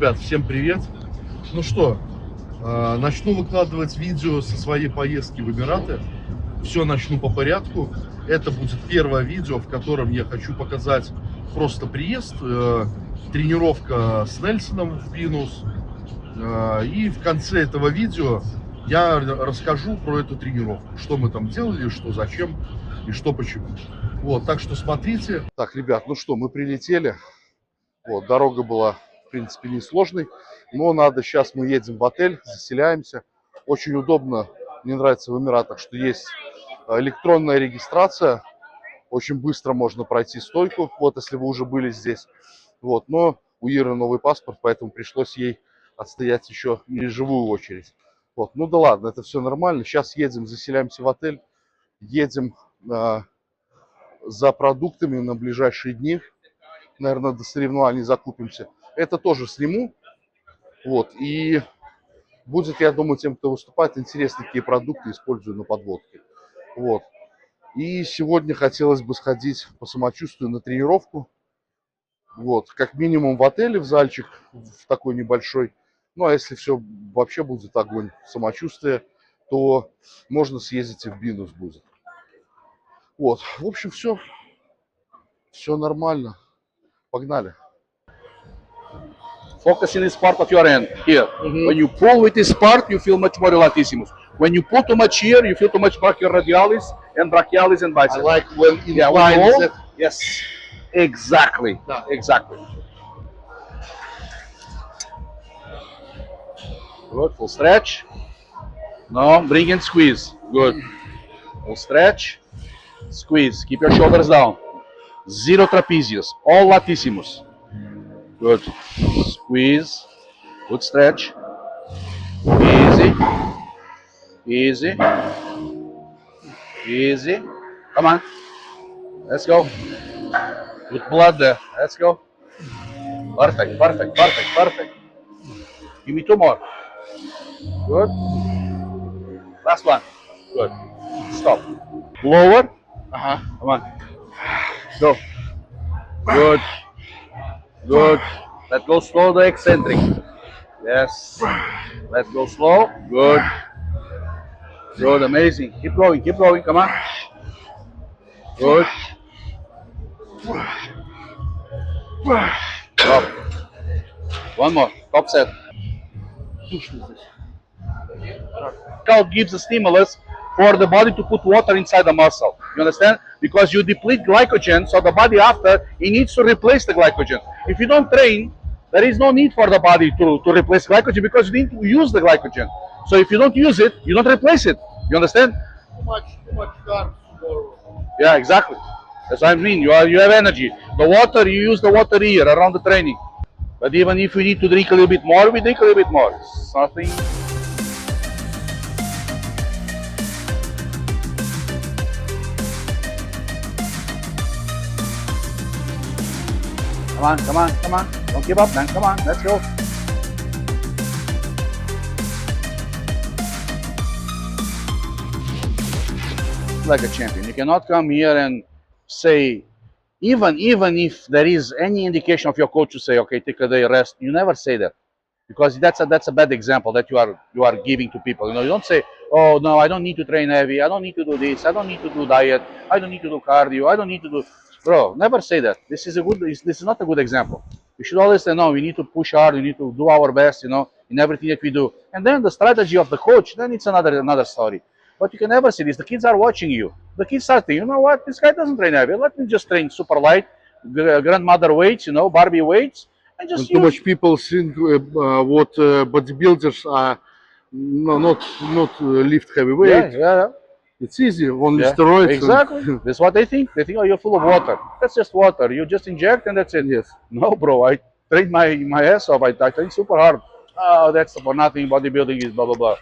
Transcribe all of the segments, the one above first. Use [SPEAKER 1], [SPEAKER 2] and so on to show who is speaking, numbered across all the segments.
[SPEAKER 1] Ребят, всем привет! Ну что, начну выкладывать видео со своей поездки в Эмираты. Все начну по порядку. Это будет первое видео, в котором я хочу показать просто приезд, тренировка с Нельсоном в Binous. И в конце этого видео я расскажу про эту тренировку, что мы там делали, что зачем и что почему. Вот, так что смотрите. Так, ребят, ну что, мы прилетели. Вот, дорога была, в принципе, несложной, но сейчас мы едем в отель, заселяемся. Очень удобно, мне нравится в Эмиратах, что есть электронная регистрация. Очень быстро можно пройти стойку, вот, если вы уже были здесь. Вот, но у Иры новый паспорт, поэтому пришлось ей отстоять еще и живую очередь. Вот, ну да ладно, это все нормально. Сейчас едем, заселяемся в отель, едем за продуктами на ближайшие дни. Наверное, до соревнований закупимся. Это тоже сниму. Вот, и будет, я думаю, тем, кто выступает, интересно, какие продукты использую на подводке. Вот. И сегодня хотелось бы сходить по самочувствию на тренировку. Вот, как минимум в отеле, в зальчик, в такой небольшой. Ну, а если все вообще будет огонь, самочувствие, то можно съездить и в Binous будет. Вот, в общем, все нормально. Погнали.
[SPEAKER 2] Focusing this part of your hand here. When you pull with this part, you feel much more relatissimus. When you pull too much here, you feel too much brachioradialis and biceps.
[SPEAKER 1] I like when
[SPEAKER 2] incline. Yes, exactly.
[SPEAKER 1] Yeah.
[SPEAKER 2] Exactly. Good. Full stretch. Now bring and squeeze. Good. Full stretch. Squeeze. Keep your shoulders down. Zero trapezius. All latissimus. Good. Squeeze. Good stretch. Easy. Easy. Easy. Come on. Let's go. Good blood there. Let's go. Perfect, perfect, perfect, perfect. Give me two more. Good. Last one. Good. Stop. Lower. Come on. Go. Good. Good. Let go slow the eccentric. Yes. Let go slow. Good. Good. Amazing. Keep going. Keep going. Come on. Good. Stop. One more. Top set. Workout gives a stimulus for the body to put water inside the muscle. You understand? Because you deplete glycogen, so the body after, it needs to replace the glycogen. If you don't train, there is no need for the body to replace glycogen because you need to use the glycogen. So if you don't use it, you don't replace it. You understand?
[SPEAKER 1] Too much carbs tomorrow.
[SPEAKER 2] Yeah, exactly. That's what I mean. You have energy. The water, you use the water here around the training. But even if we need to drink a little bit more, we drink a little bit more. It's nothing. Come on, come on, come on. Don't give up, man. Come on, let's go. Like a champion. You cannot come here and say, even if there is any indication of your coach to say, okay, take a day rest, you never say that. Because that's a bad example that you are giving to people. You know, you don't say, oh no, I don't need to train heavy, I don't need to do this, I don't need to do diet, I don't need to do cardio, I don't need to do. Bro, never say that. This is not a good example. We should always say, no, we need to push hard, we need to do our best, you know, in everything that we do. And then the strategy of the coach, then it's another story. But you can never say this. The kids are watching you. The kids are thinking, you know what, this guy doesn't train heavy. Let me just train super light, grandmother weights, you know, Barbie weights. And just
[SPEAKER 1] too much people think what bodybuilders are not lift heavy weight.
[SPEAKER 2] Yeah.
[SPEAKER 1] It's easy, only steroids.
[SPEAKER 2] Exactly. That's what they think. They think, oh, you're full of water. That's just water. You just inject and that's it.
[SPEAKER 1] Yes.
[SPEAKER 2] No, bro. I trained my ass off. I trained super hard. Oh, that's for nothing. Bodybuilding is blah, blah, blah.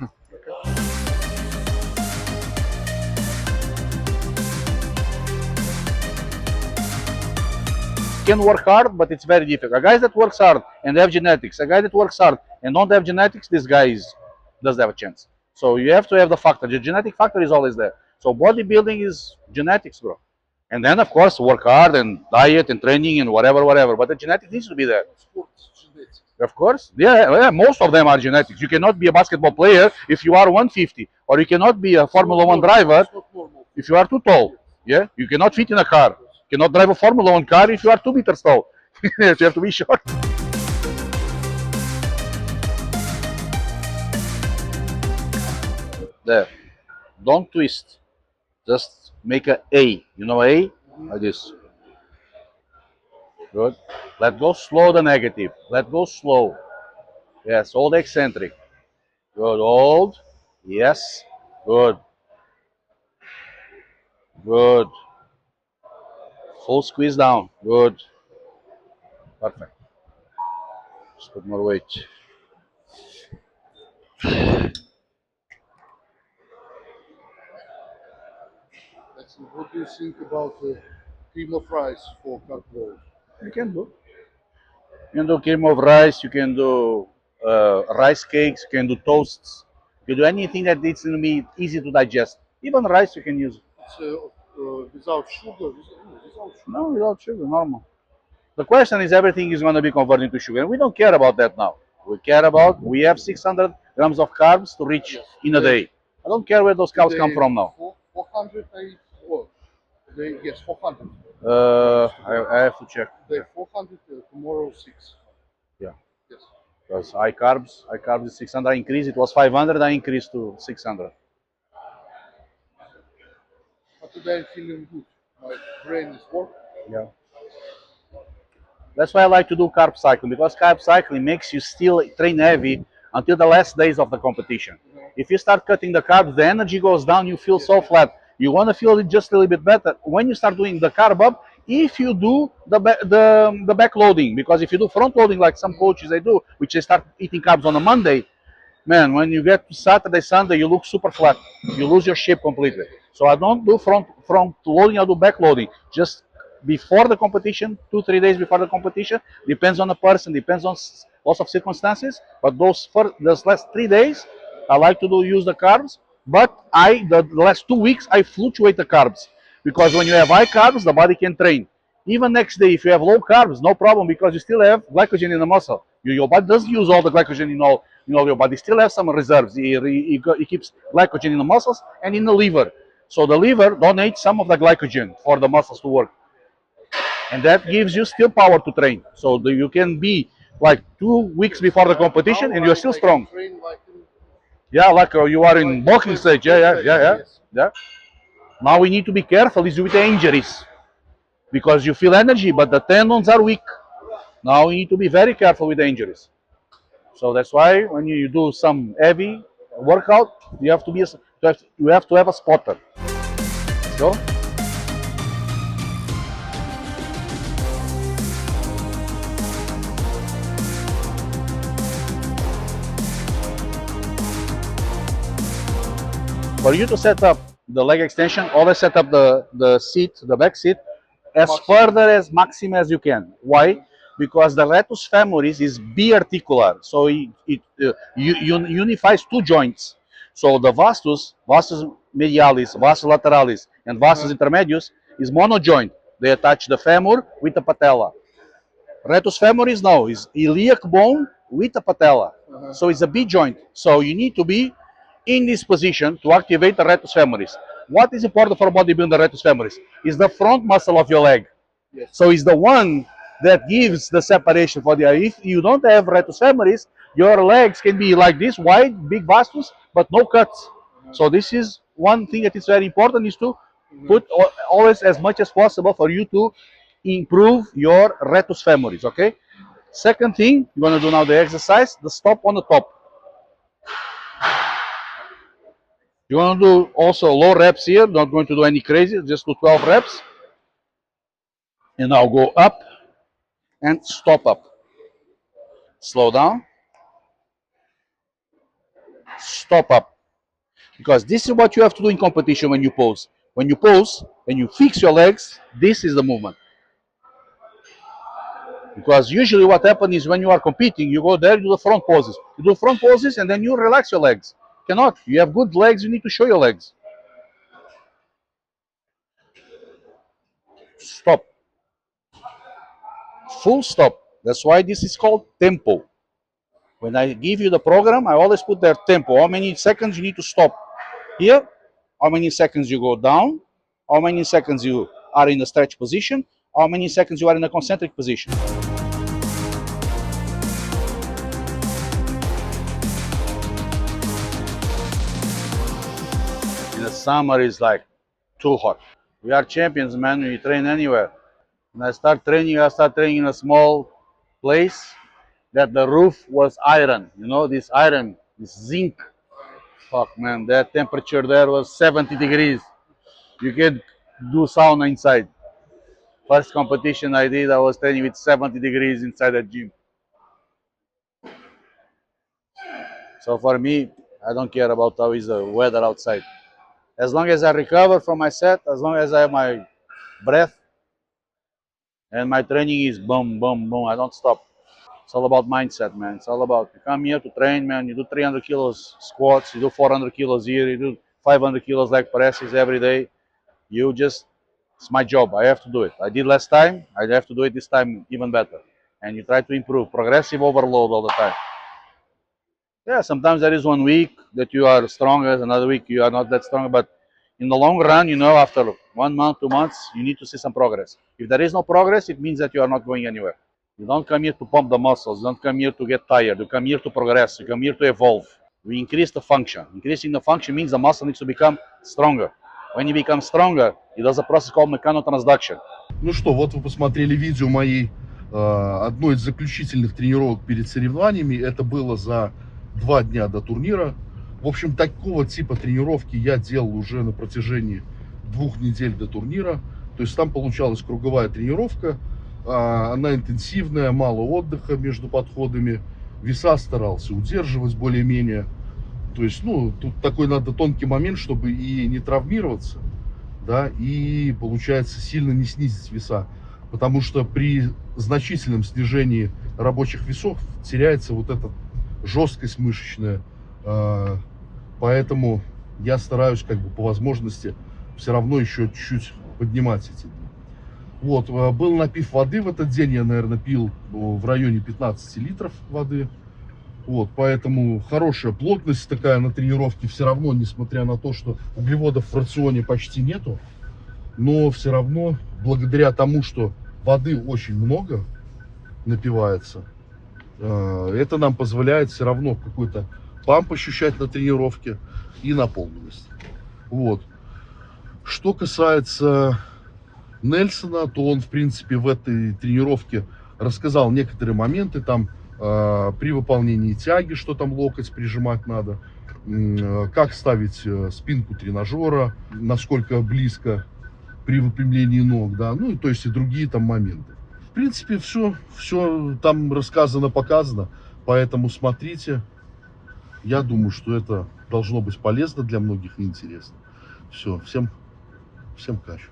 [SPEAKER 2] Can work hard, but it's very difficult. A guy that works hard and have genetics, a guy that works hard and don't have genetics, this guy doesn't have a chance. So you have to have the factor. The genetic factor is always there. So bodybuilding is genetics, bro. And then, of course, work hard and diet and training and whatever. But the genetic needs to be there. Of course. Yeah, most of them are genetics. You cannot be a basketball player if you are 150, or you cannot be a Formula One driver if you are too tall. Yeah, you cannot fit in a car. You cannot drive a Formula One car if you are 2 meters tall. You have to be short. There. Don't twist. Just make a A. You know A? Like this. Good. Let go slow the negative. Let go slow. Yes, hold eccentric. Good. Hold. Yes. Good. Good. Full squeeze down. Good. Perfect. Just put more weight.
[SPEAKER 1] What do you think about cream of rice for cut balls?
[SPEAKER 2] You can do. You can do cream of rice. You can do rice cakes. You can do toasts. You can do anything that needs to be easy to digest. Even rice you can use.
[SPEAKER 1] It's without sugar. Without sugar.
[SPEAKER 2] No, without sugar, normal. The question is everything is going to be converted into sugar. And we don't care about that now. We care about we have 600 grams of carbs to reach in a day. I don't care where those carbs come from now.
[SPEAKER 1] 400, yes, 400.
[SPEAKER 2] I have to check.
[SPEAKER 1] Today 400, tomorrow 6.
[SPEAKER 2] Yeah.
[SPEAKER 1] Yes.
[SPEAKER 2] Because high carbs is 600. I increased. It was 500. I increased to 600.
[SPEAKER 1] But today I'm feeling good. My brain is working.
[SPEAKER 2] Yeah. That's why I like to do carb cycling, because carb cycling makes you still train heavy until the last days of the competition. If you start cutting the carbs, the energy goes down, you feel so flat. You want to feel it just a little bit better when you start doing the carb up, if you do the back loading. Because if you do front loading like some coaches they do, which they start eating carbs on a Monday, man, when you get to Saturday, Sunday, you look super flat. You lose your shape completely. So I don't do front loading, I do back loading. Just before the competition, 2-3 days before the competition, depends on the person, depends on lots of circumstances. But those last 3 days, I like to use the carbs. But the last 2 weeks, I fluctuate the carbs, because when you have high carbs, the body can train. Even next day, if you have low carbs, no problem, because you still have glycogen in the muscle. Your body doesn't use all the glycogen in all your body. Still have some reserves. It keeps glycogen in the muscles and in the liver. So the liver donates some of the glycogen for the muscles to work, and that gives you still power to train. So you can be like 2 weeks before the competition and you're still strong. Yeah, like you are in bulking stage. Yeah. Now we need to be careful is with the injuries, because you feel energy, but the tendons are weak. Now we need to be very careful with the injuries. So that's why when you do some heavy workout, you have to have a spotter. Let's go. For you to set up the leg extension, always set up the seat, the back seat, as further as maximum as you can. Why? Because the rectus femoris is biarticular, so it unifies 2 joints. So the vastus medialis, vastus lateralis, and vastus intermedius is monojoint. They attach the femur with the patella. Rectus femoris now is iliac bone with the patella. So it's a B joint. So you need to be in this position to activate the rectus femoris. What is important for bodybuilding the rectus femoris? Is the front muscle of your leg. Yes. So it's the one that gives the separation for the eye. If you don't have rectus femoris, your legs can be like this, wide, big vastus, but no cuts. So this is one thing that is very important, is to put always as much as possible for you to improve your rectus femoris, okay? Second thing, you're going to do now the exercise, the stop on the top. You're going to do also low reps here, not going to do any crazy, just do 12 reps. And now go up and stop up. Slow down. Stop up. Because this is what you have to do in competition when you pose. When you pose, when you fix your legs, this is the movement. Because usually what happens is when you are competing, you go there, you do the front poses. You do front poses and then you relax your legs. You cannot. You have good legs, you need to show your legs. Stop. Full stop. That's why this is called tempo. When I give you the program, I always put their tempo. How many seconds you need to stop here? How many seconds you go down? How many seconds you are in a stretch position? How many seconds you are in a concentric position? In the summer, it's like too hot. We are champions, man. We train anywhere. When I start training in a small place that the roof was iron. You know, this iron, this zinc. Fuck, man, that temperature there was 70 degrees. You could do sauna inside. First competition I did, I was training with 70 degrees inside the gym. So for me, I don't care about how is the weather outside. As long as I recover from my set, as long as I have my breath, and my training is boom, boom, boom, I don't stop. It's all about mindset, man. It's all about, you come here to train, man. You do 300 kilos squats, you do 400 kilos here, you do 500 kilos leg presses every day. You just, it's my job. I have to do it. I did last time. I have to do it this time even better. And you try to improve. Progressive overload all the time. Yeah, sometimes there is 1 week that you are stronger, another week you are not that strong. But in the long run, you know, after 1 month, 2 months, you need to see some progress. If there is no progress, it means that you are not going anywhere. You don't come here to pump the muscles. You don't come here to get tired. You come here to progress. You come here to evolve. We increase the function. Increasing the function means the muscle needs to become stronger. When you become stronger, it does a process called mechanotransduction.
[SPEAKER 1] Ну что, вот вы посмотрели видео моей одной из заключительных тренировок перед соревнованиями. Это было за 2 дня до турнира. В общем, такого типа тренировки я делал уже на протяжении 2 недель до турнира. То есть там получалась круговая тренировка. Она интенсивная, мало отдыха между подходами. Веса старался удерживать более-менее. То есть, ну, тут такой надо тонкий момент, чтобы и не травмироваться, да, и, получается, сильно не снизить веса. Потому что при значительном снижении рабочих весов теряется вот эта жесткость мышечная. Поэтому я стараюсь, как бы, по возможности все равно еще чуть-чуть поднимать эти дни. Вот, был напив воды в этот день, я, наверное, пил в районе 15 литров воды. Вот, поэтому хорошая плотность такая на тренировке все равно, несмотря на то, что углеводов в рационе почти нету, но все равно, благодаря тому, что воды очень много напивается, это нам позволяет все равно какой-то памп ощущать на тренировке и наполненность. Вот. Что касается Нельсона, то он, в принципе, в этой тренировке рассказал некоторые моменты, там, при выполнении тяги, что там локоть прижимать надо, как ставить спинку тренажера, насколько близко при выпрямлении ног, да, ну и то есть и другие там моменты. В принципе, все там рассказано, показано, поэтому смотрите. Я думаю, что это должно быть полезно для многих и интересно. Все, всем кайф.